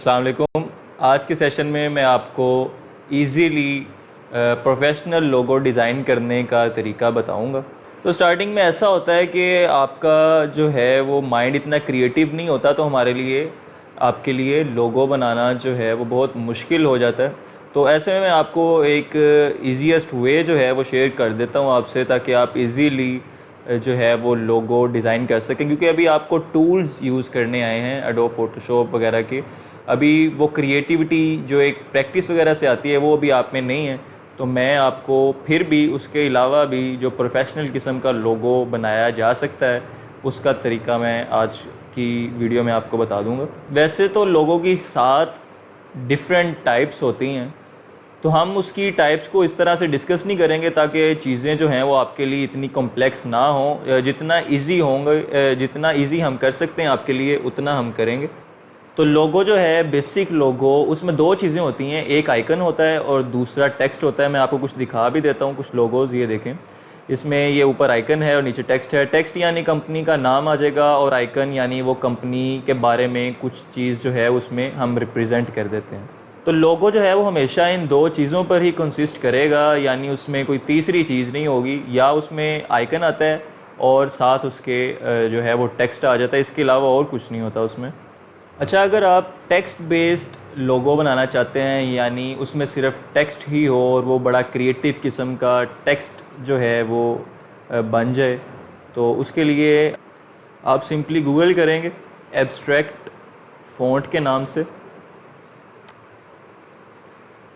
अस्सलाम वालेकुम। आज के सेशन में मैं आपको इजीली प्रोफेशनल लोगो डिज़ाइन करने का तरीका बताऊंगा। तो स्टार्टिंग में ऐसा होता है कि आपका जो है वो माइंड इतना क्रिएटिव नहीं होता, तो हमारे लिए आपके लिए लोगो बनाना जो है वो बहुत मुश्किल हो जाता है। तो ऐसे में मैं आपको एक ईजीएस्ट वे जो है वो शेयर कर देता हूँ आपसे, ताकि आप इजीली जो है वो लोगो डिज़ाइन कर सकें। क्योंकि अभी आपको टूल्स यूज़ करने आए हैं एडोब फोटोशॉप वगैरह के, अभी वो क्रिएटिविटी जो एक प्रैक्टिस वगैरह से आती है वो अभी आप में नहीं है। तो मैं आपको फिर भी उसके अलावा भी जो प्रोफेशनल किस्म का लोगो बनाया जा सकता है उसका तरीका मैं आज की वीडियो में आपको बता दूंगा। वैसे तो लोगों की 7 डिफरेंट टाइप्स होती हैं, तो हम उसकी टाइप्स को इस तरह से डिस्कस नहीं करेंगे ताकि चीज़ें जो हैं वो आपके लिए इतनी कॉम्प्लेक्स ना हो। जितना इजी होंगे, जितना इजी हम कर सकते हैं आपके लिए उतना हम करेंगे। तो लोगो जो है, बेसिक लोगो, उसमें 2 चीज़ें होती हैं, एक आइकन होता है और दूसरा टेक्स्ट होता है। मैं आपको कुछ दिखा भी देता हूँ कुछ लोगोज़, ये देखें। इसमें ये ऊपर आइकन है और नीचे टेक्स्ट है। टेक्स्ट यानी कंपनी का नाम आ जाएगा और आइकन यानी वो कंपनी के बारे में कुछ चीज़ जो है उसमें हम रिप्रेजेंट कर देते हैं। तो लोगो जो है वो हमेशा इन 2 चीज़ों पर ही कंसिस्ट करेगा, यानी उसमें कोई तीसरी चीज़ नहीं होगी। या उसमें आइकन आता है और साथ उसके जो है वो टेक्स्ट आ जाता है, इसके अलावा और कुछ नहीं होता उसमें। अच्छा, अगर आप टेक्स्ट बेस्ड लोगो बनाना चाहते हैं, यानी उसमें सिर्फ टेक्स्ट ही हो और वो बड़ा क्रिएटिव किस्म का टेक्स्ट जो है वो बन जाए, तो उसके लिए आप सिंपली गूगल करेंगे एब्स्ट्रैक्ट फ़ॉन्ट के नाम से।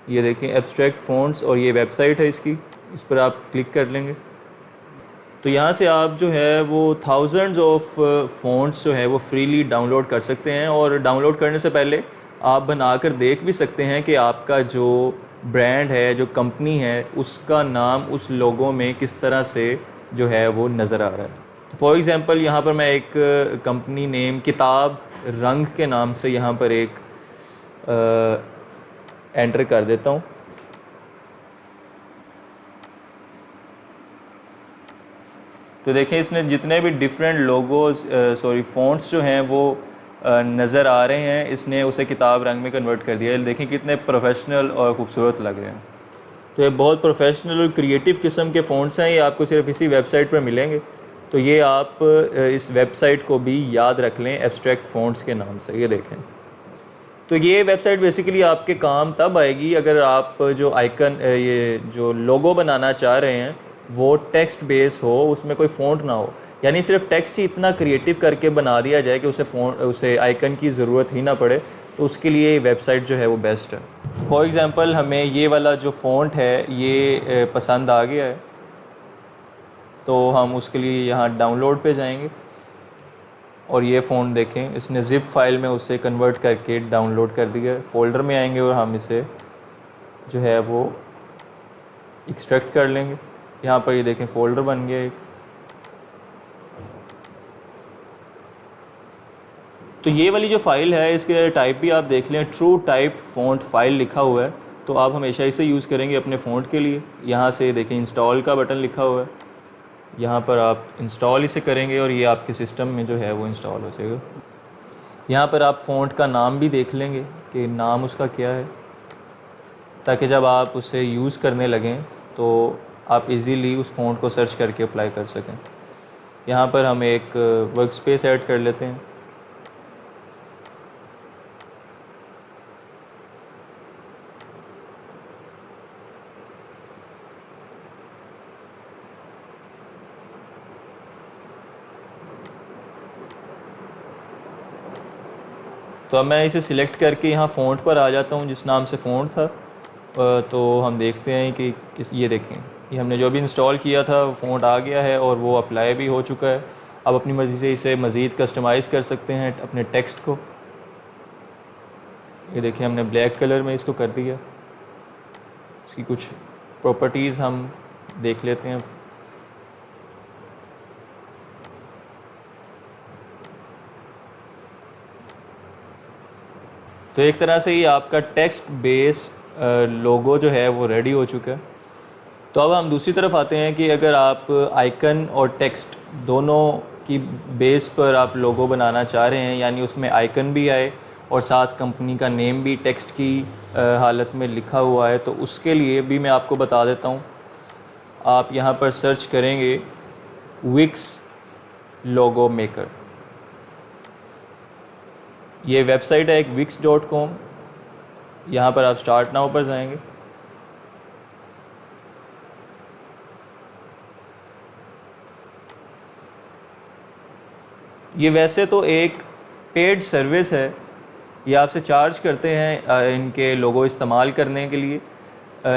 ये देखें एब्स्ट्रैक्ट फ़ॉन्ट्स, और ये वेबसाइट है इसकी, इस पर आप क्लिक कर लेंगे तो यहाँ से आप जो है वो थाउजेंड्स ऑफ फ़ॉन्ट्स जो है वो फ्रीली डाउनलोड कर सकते हैं। और डाउनलोड करने से पहले आप बनाकर देख भी सकते हैं कि आपका जो ब्रांड है, जो कंपनी है, उसका नाम उस लोगों में किस तरह से जो है वो नज़र आ रहा है। तो फॉर एग्ज़ाम्पल यहाँ पर मैं एक कंपनी नेम किताब रंग के नाम से यहाँ पर एक एंटर कर देता हूँ। तो देखें इसने जितने भी डिफरेंट लोगोज फ़ॉन्ट्स जो हैं वो नज़र आ रहे हैं, इसने उसे किताब रंग में कन्वर्ट कर दिया है। देखें कितने प्रोफेशनल और ख़ूबसूरत लग रहे हैं। तो ये बहुत प्रोफेशनल और क्रिएटिव किस्म के फ़ॉन्ट्स हैं, ये आपको सिर्फ इसी वेबसाइट पर मिलेंगे। तो ये आप इस वेबसाइट को भी याद रख लें एब्स्ट्रैक्ट फ़ॉन्ट्स के नाम से। ये देखें, तो ये वेबसाइट बेसिकली आपके काम तब आएगी अगर आप जो आइकन, ये जो लोगो बनाना चाह रहे हैं वो टेक्स्ट बेस हो, उसमें कोई फ़ॉन्ट ना हो, यानी सिर्फ टेक्स्ट ही इतना क्रिएटिव करके बना दिया जाए कि उसे आइकन की ज़रूरत ही ना पड़े। तो उसके लिए ये वेबसाइट जो है वो बेस्ट है। फॉर एग्ज़ाम्पल हमें ये वाला जो फ़ॉन्ट है ये पसंद आ गया है, तो हम उसके लिए यहाँ डाउनलोड पे जाएंगे और ये फ़ॉन्ट देखें इसने ज़िप फाइल में उसे कन्वर्ट करके डाउनलोड कर दिया। फ़ोल्डर में आएंगे और हम इसे जो है वो एक्सट्रैक्ट कर लेंगे। यहाँ पर ये देखें फ़ोल्डर बन गया एक। तो ये वाली जो फ़ाइल है इसके टाइप भी आप देख लें, ट्रू टाइप फ़ॉन्ट फाइल लिखा हुआ है, तो आप हमेशा इसे यूज़ करेंगे अपने फ़ॉन्ट के लिए। यहाँ से देखें इंस्टॉल का बटन लिखा हुआ है, यहाँ पर आप इंस्टॉल इसे करेंगे और ये आपके सिस्टम में जो है वो इंस्टॉल हो जाएगा। यहाँ पर आप फ़ॉन्ट का नाम भी देख लेंगे कि नाम उसका क्या है, ताकि जब आप उसे यूज़ करने लगें तो आप इजीली उस फ़ॉन्ट को सर्च करके अप्लाई कर सकें। यहाँ पर हम एक वर्क स्पेस ऐड कर लेते हैं। तो अब मैं इसे सिलेक्ट करके यहाँ फ़ॉन्ट पर आ जाता हूँ जिस नाम से फ़ॉन्ट था। तो हम देखते हैं कि ये देखें, ये हमने जो भी इंस्टॉल किया था फ़ॉन्ट आ गया है और वो अप्लाई भी हो चुका है। अब अपनी मर्ज़ी से इसे मज़ीद कस्टमाइज़ कर सकते हैं अपने टेक्स्ट को। ये देखें हमने ब्लैक कलर में इसको कर दिया। इसकी कुछ प्रॉपर्टीज़ हम देख लेते हैं। तो एक तरह से ये आपका टेक्स्ट बेस लोगो जो है वो रेडी हो चुका है। तो अब हम दूसरी तरफ आते हैं कि अगर आप आइकन और टेक्स्ट दोनों की बेस पर आप लोगो बनाना चाह रहे हैं, यानी उसमें आइकन भी आए और साथ कंपनी का नेम भी टेक्स्ट की हालत में लिखा हुआ है, तो उसके लिए भी मैं आपको बता देता हूँ। आप यहाँ पर सर्च करेंगे विक्स लोगो मेकर। ये वेबसाइट है एक wix.com। यहाँ पर आप स्टार्ट नाउ पर जाएंगे। ये वैसे तो एक पेड सर्विस है, ये आपसे चार्ज करते हैं इनके लोगो इस्तेमाल करने के लिए,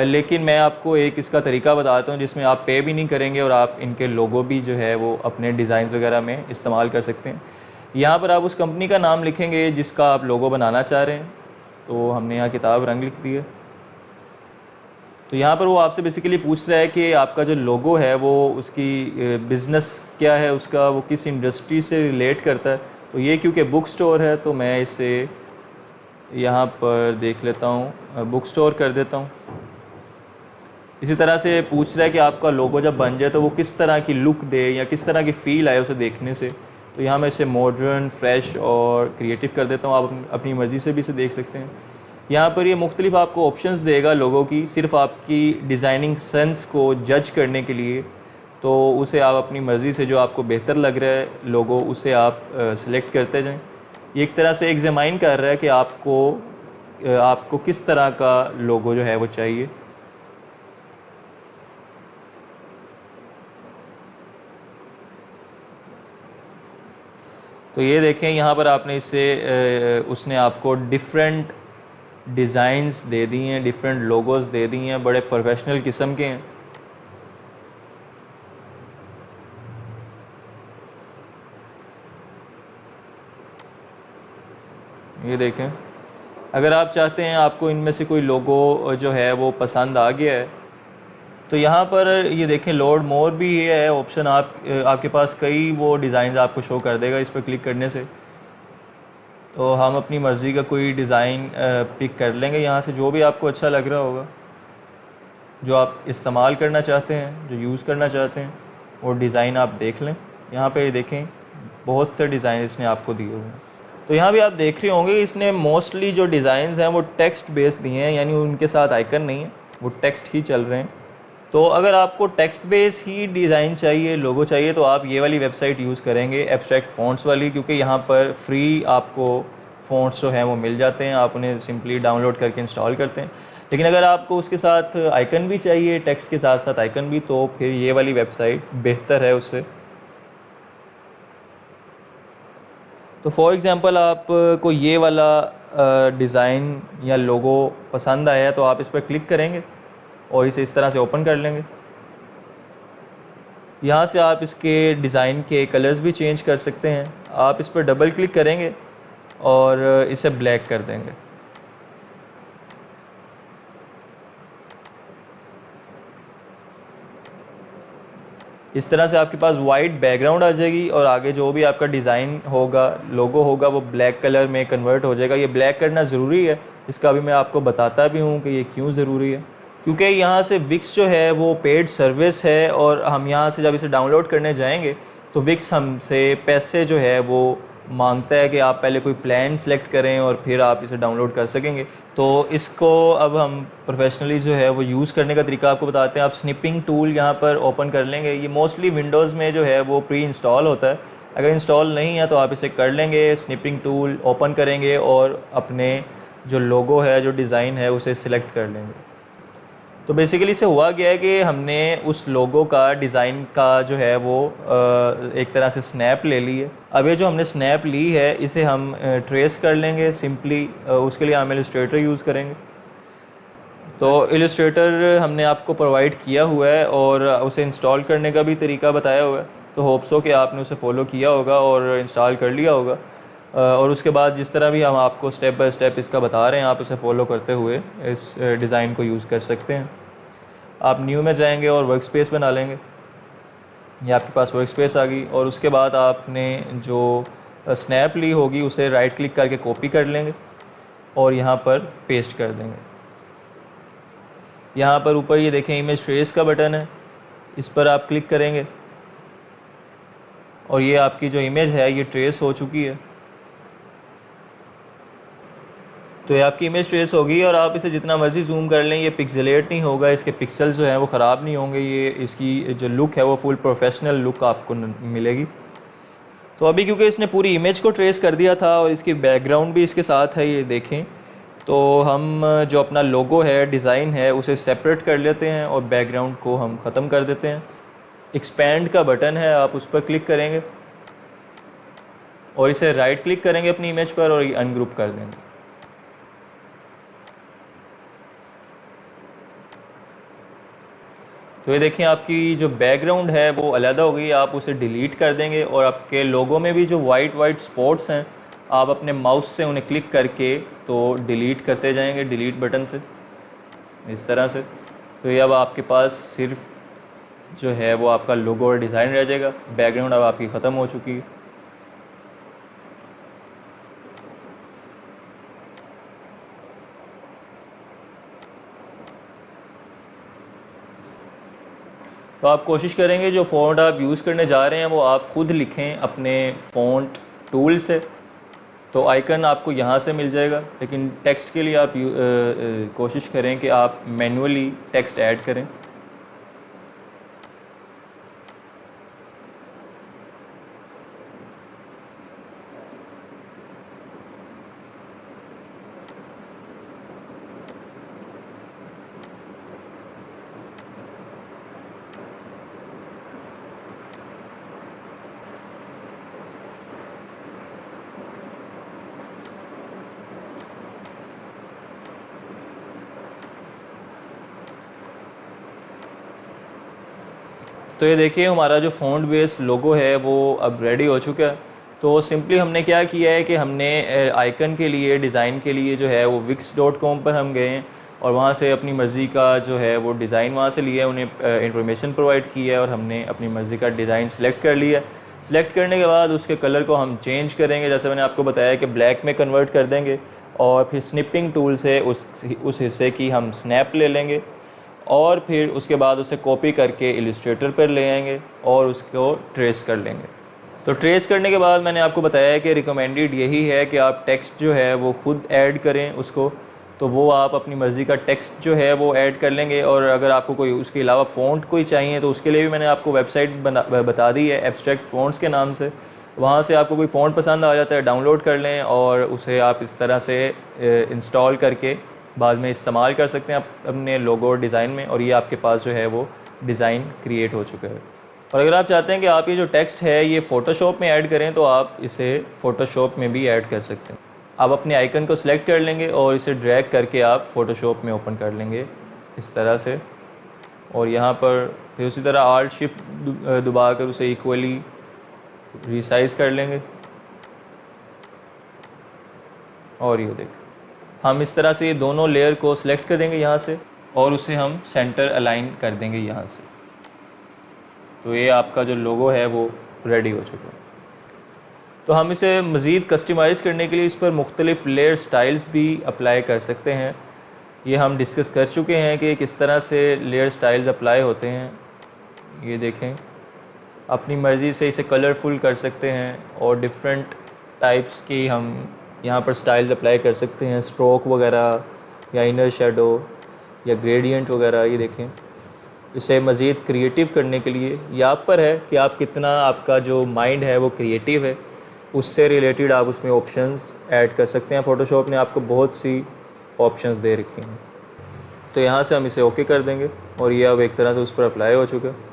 लेकिन मैं आपको एक इसका तरीका बताता हूँ जिसमें आप पे भी नहीं करेंगे और आप इनके लोगो भी जो है वो अपने डिज़ाइंस वगैरह में इस्तेमाल कर सकते हैं। यहाँ पर आप उस कंपनी का नाम लिखेंगे जिसका आप लोगो बनाना चाह रहे हैं। तो हमने यहाँ किताब रंग लिख दी है। तो यहाँ पर वो आपसे बेसिकली पूछ रहा है कि आपका जो लोगो है वो उसकी बिज़नेस क्या है, उसका वो किस इंडस्ट्री से रिलेट करता है। तो ये क्योंकि बुक स्टोर है तो मैं इसे यहाँ पर देख लेता हूँ, बुक स्टोर कर देता हूँ। इसी तरह से पूछ रहा है कि आपका लोगो जब बन जाए तो वो किस तरह की लुक दे या किस तरह की फ़ील आए उसे देखने से। तो यहाँ मैं इसे मॉडर्न, फ्रेश और क्रिएटिव कर देता हूँ। आप अपनी मर्ज़ी से भी इसे देख सकते हैं। यहाँ पर ये मुख्तलिफ आपको ऑप्शंस देगा लोगों की, सिर्फ आपकी डिज़ाइनिंग सेंस को जज करने के लिए। तो उसे आप अपनी मर्ज़ी से जो आपको बेहतर लग रहा है लोगो उसे आप सिलेक्ट करते जाएं। ये एक तरह से एग्जामाइन कर रहा है कि आपको किस तरह का लोगो जो है वो चाहिए। तो ये देखें यहाँ पर आपने इससे उसने आपको डिफरेंट डिज़ाइंस दे दी हैं, डिफरेंट लोगोस दे दी हैं, बड़े प्रोफेशनल किस्म के हैं। ये देखें, अगर आप चाहते हैं आपको इनमें से कोई लोगो जो है वो पसंद आ गया है तो यहाँ पर ये देखें लोड मोर भी ये है ऑप्शन। आपके पास कई वो डिज़ाइन आपको शो कर देगा इस पर क्लिक करने से। तो हम अपनी मर्ज़ी का कोई डिज़ाइन पिक कर लेंगे यहाँ से, जो भी आपको अच्छा लग रहा होगा, जो आप इस्तेमाल करना चाहते हैं, जो यूज़ करना चाहते हैं, वो डिज़ाइन आप देख लें। यहाँ पे देखें बहुत से डिज़ाइन इसने आपको दिए हुए हैं। तो यहाँ भी आप देख रहे होंगे इसने मोस्टली जो डिज़ाइंस हैं वो टेक्स्ट बेस्ड दिए हैं, यानी उनके साथ आइकन नहीं है, वो टेक्स्ट ही चल रहे हैं। तो अगर आपको टेक्स्ट बेस ही डिज़ाइन चाहिए, लोगो चाहिए, तो आप ये वाली वेबसाइट यूज़ करेंगे, एब्स्ट्रैक्ट फ़ॉन्ट्स वाली, क्योंकि यहाँ पर फ्री आपको फ़ॉन्ट्स जो हैं वो मिल जाते हैं। आप उन्हें सिंपली डाउनलोड करके इंस्टॉल करते हैं। लेकिन अगर आपको उसके साथ आइकन भी चाहिए, टेक्स्ट के साथ साथ आइकन भी, तो फिर ये वाली वेबसाइट बेहतर है उससे। तो फॉर एग्ज़ाम्पल आपको ये वाला डिज़ाइन या लोगो पसंद आया है तो आप इस पर क्लिक करेंगे और इसे इस तरह से ओपन कर लेंगे। यहाँ से आप इसके डिज़ाइन के कलर्स भी चेंज कर सकते हैं। आप इस पर डबल क्लिक करेंगे और इसे ब्लैक कर देंगे। इस तरह से आपके पास वाइट बैकग्राउंड आ जाएगी और आगे जो भी आपका डिज़ाइन होगा, लोगो होगा, वो ब्लैक कलर में कन्वर्ट हो जाएगा। ये ब्लैक करना ज़रूरी है, इसका भी मैं आपको बताता भी हूँ कि ये क्यों ज़रूरी है। क्योंकि यहाँ से विक्स जो है वो पेड सर्विस है और हम यहाँ से जब इसे डाउनलोड करने जाएंगे तो विक्स हमसे पैसे जो है वो मांगता है कि आप पहले कोई प्लान सेलेक्ट करें और फिर आप इसे डाउनलोड कर सकेंगे। तो इसको अब हम प्रोफेशनली जो है वो यूज़ करने का तरीका आपको बताते हैं। आप स्निपिंग टूल यहाँ पर ओपन कर लेंगे। ये मोस्टली विंडोज़ में जो है वो प्री इंस्टॉल होता है, अगर इंस्टॉल नहीं है तो आप इसे कर लेंगे। स्निपिंग टूल ओपन करेंगे और अपने जो लोगो है, जो डिज़ाइन है, उसे सिलेक्ट कर लेंगे। तो बेसिकली इसे हुआ गया है कि हमने उस लोगो का, डिज़ाइन का जो है वो एक तरह से स्नैप ले ली है। अब ये जो हमने स्नैप ली है इसे हम ट्रेस कर लेंगे सिंपली। उसके लिए हम इलस्ट्रेटर यूज़ करेंगे। तो इलस्ट्रेटर हमने आपको प्रोवाइड किया हुआ है और उसे इंस्टॉल करने का भी तरीका बताया हुआ है। तो होप्स हो कि आपने उसे फॉलो किया होगा और इंस्टॉल कर लिया होगा। और उसके बाद जिस तरह भी हम आपको स्टेप बाय स्टेप इसका बता रहे हैं, आप उसे फॉलो करते हुए इस डिज़ाइन को यूज़ कर सकते हैं। आप न्यू में जाएंगे और वर्क स्पेस बना लेंगे। ये आपके पास वर्क स्पेस आ गई और उसके बाद आपने जो स्नैप ली होगी उसे राइट क्लिक करके कॉपी कर लेंगे और यहाँ पर पेस्ट कर देंगे। यहाँ पर ऊपर ये देखें इमेज ट्रेस का बटन है, इस पर आप क्लिक करेंगे और ये आपकी जो इमेज है ये ट्रेस हो चुकी है। तो ये आपकी इमेज ट्रेस होगी और आप इसे जितना मर्ज़ी जूम कर लें, ये पिक्सेलेट नहीं होगा, इसके पिक्सल्स जो हैं वो ख़राब नहीं होंगे, ये इसकी जो लुक है वो फुल प्रोफेशनल लुक आपको मिलेगी। तो अभी क्योंकि इसने पूरी इमेज को ट्रेस कर दिया था और इसकी बैकग्राउंड भी इसके साथ है, ये देखें, तो हम जो अपना लोगो है, डिज़ाइन है, उसे सेपरेट कर लेते हैं और बैकग्राउंड को हम ख़त्म कर देते हैं। एक्सपैंड का बटन है, आप उस पर क्लिक करेंगे और इसे राइट क्लिक करेंगे अपनी इमेज पर और ये अनग्रुप कर देंगे। तो ये देखिए आपकी जो बैकग्राउंड है वो अलग हो गई, आप उसे डिलीट कर देंगे और आपके लोगो में भी जो वाइट स्पॉट्स हैं, आप अपने माउस से उन्हें क्लिक करके तो डिलीट करते जाएंगे डिलीट बटन से, इस तरह से। तो ये अब आपके पास सिर्फ जो है वो आपका लोगो और डिज़ाइन रह जाएगा, बैकग्राउंड अब आपकी ख़त्म हो चुकी है। तो आप कोशिश करेंगे जो फ़ॉन्ट आप यूज़ करने जा रहे हैं वो आप ख़ुद लिखें अपने फ़ॉन्ट टूल से। तो आइकन आपको यहाँ से मिल जाएगा, लेकिन टेक्स्ट के लिए आप कोशिश करें कि आप मैन्युअली टेक्स्ट ऐड करें। तो ये देखिए हमारा जो फ़ॉन्ट बेस लोगो है वो अब रेडी हो चुका है। तो सिंपली हमने क्या किया है कि हमने आइकन के लिए, डिज़ाइन के लिए जो है वो wix.com पर हम गए हैं और वहाँ से अपनी मर्ज़ी का जो है वो डिज़ाइन वहाँ से लिया है, उन्हें इंफॉर्मेशन प्रोवाइड की है और हमने अपनी मर्ज़ी का डिज़ाइन सेलेक्ट कर लिया। सेलेक्ट करने के बाद उसके कलर को हम चेंज करेंगे, जैसे मैंने आपको बताया कि ब्लैक में कन्वर्ट कर देंगे और फिर स्निपिंग टूल से उस हिस्से की हम स्नैप ले लेंगे और फिर उसके बाद उसे कॉपी करके इलस्ट्रेटर पर ले आएंगे और उसको ट्रेस कर लेंगे। तो ट्रेस करने के बाद मैंने आपको बताया कि रिकमेंडेड यही है कि आप टेक्स्ट जो है वो ख़ुद ऐड करें उसको, तो वो आप अपनी मर्ज़ी का टेक्स्ट जो है वो ऐड कर लेंगे। और अगर आपको कोई उसके अलावा फ़ॉन्ट कोई चाहिए तो उसके लिए भी मैंने आपको वेबसाइट बता दी है एब्स्ट्रैक्ट फ़ॉन्ट्स के नाम से। वहाँ से आपको कोई फ़ॉन्ट पसंद आ जाता है, डाउनलोड कर लें और उसे आप इस तरह से इंस्टॉल करके बाद में इस्तेमाल कर सकते हैं अपने लोगो और डिज़ाइन में, और ये आपके पास जो है वो डिज़ाइन क्रिएट हो चुका है। और अगर आप चाहते हैं कि आप ये जो टेक्स्ट है ये फ़ोटोशॉप में ऐड करें तो आप इसे फ़ोटोशॉप में भी ऐड कर सकते हैं। आप अपने आइकन को सिलेक्ट कर लेंगे और इसे ड्रैग करके आप फ़ोटोशॉप में ओपन कर लेंगे इस तरह से, और यहाँ पर फिर उसी तरह आल्ट शिफ्ट दबा कर उसे इक्वली रिसाइज़ कर लेंगे। और ये देखें हम इस तरह से ये दोनों लेयर को सिलेक्ट करेंगे यहाँ से और उसे हम सेंटर अलाइन कर देंगे यहाँ से। तो ये आपका जो लोगो है वो रेडी हो चुका है। तो हम इसे मज़ीद कस्टमाइज़ करने के लिए इस पर मुख्तलिफ़ लेयर स्टाइल्स भी अप्लाई कर सकते हैं। ये हम डिस्कस कर चुके हैं कि किस तरह से लेयर स्टाइल्स अप्लाई होते हैं। ये देखें अपनी मर्ज़ी से इसे कलरफुल कर सकते हैं और डिफरेंट टाइप्स की हम यहाँ पर स्टाइल्स अप्लाई कर सकते हैं, स्ट्रोक वगैरह या इनर शेडो या ग्रेडियंट वगैरह। ये देखें इसे मज़ीद क्रिएटिव करने के लिए ये आप पर है कि आप कितना, आपका जो माइंड है वो क्रिएटिव है, उससे रिलेटेड आप उसमें ऑप्शंस ऐड कर सकते हैं। फ़ोटोशॉप ने आपको बहुत सी ऑप्शंस दे रखी हैं। तो यहाँ से हम इसे ओके कर देंगे और ये अब एक तरह से उस पर अप्लाई हो चुका है।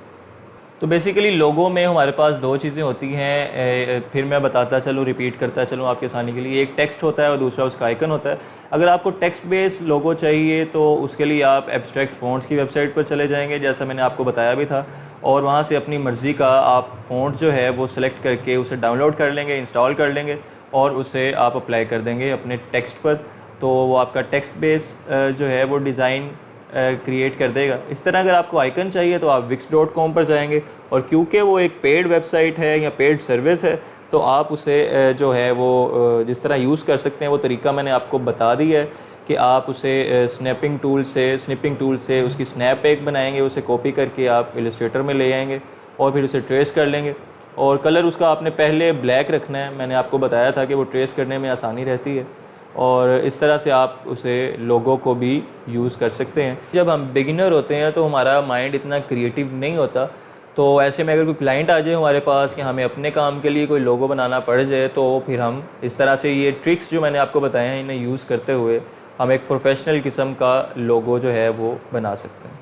तो बेसिकली लोगो में हमारे पास दो चीज़ें होती हैं, फिर मैं बताता चलूँ, रिपीट करता चलूँ आपके आसानी के लिए। एक टेक्स्ट होता है और दूसरा उसका आइकन होता है। अगर आपको टेक्स्ट बेस्ड लोगो चाहिए तो उसके लिए आप एब्स्ट्रैक्ट फ़ॉन्ट्स की वेबसाइट पर चले जाएंगे, जैसा मैंने आपको बताया भी था, और वहाँ से अपनी मर्ज़ी का आप फ़ॉन्ट जो है वो सिलेक्ट करके उसे डाउनलोड कर लेंगे, इंस्टॉल कर लेंगे और उसे आप अप्लाई कर देंगे अपने टेक्स्ट पर। तो वो आपका टेक्स्ट बेस जो है वो डिज़ाइन क्रिएट कर देगा। इस तरह अगर आपको आइकन चाहिए तो आप wix.com पर जाएंगे, और क्योंकि वो एक पेड वेबसाइट है या पेड सर्विस है तो आप उसे जो है वो जिस तरह यूज़ कर सकते हैं वो तरीका मैंने आपको बता दिया है कि आप उसे स्निपिंग टूल से उसकी स्नैप एक बनाएंगे, उसे कॉपी करके आप इलस्ट्रेटर में ले आएंगे और फिर उसे ट्रेस कर लेंगे। और कलर उसका आपने पहले ब्लैक रखना है, मैंने आपको बताया था कि वो ट्रेस करने में आसानी रहती है। और इस तरह से आप उसे लोगो को भी यूज़ कर सकते हैं। जब हम बिगिनर होते हैं तो हमारा माइंड इतना क्रिएटिव नहीं होता, तो ऐसे में अगर कोई क्लाइंट आ जाए हमारे पास कि हमें अपने काम के लिए कोई लोगो बनाना पड़ जाए, तो फिर हम इस तरह से ये ट्रिक्स जो मैंने आपको बताए हैं इन्हें यूज़ करते हुए हम एक प्रोफेशनल किस्म का लोगो जो है वो बना सकते हैं।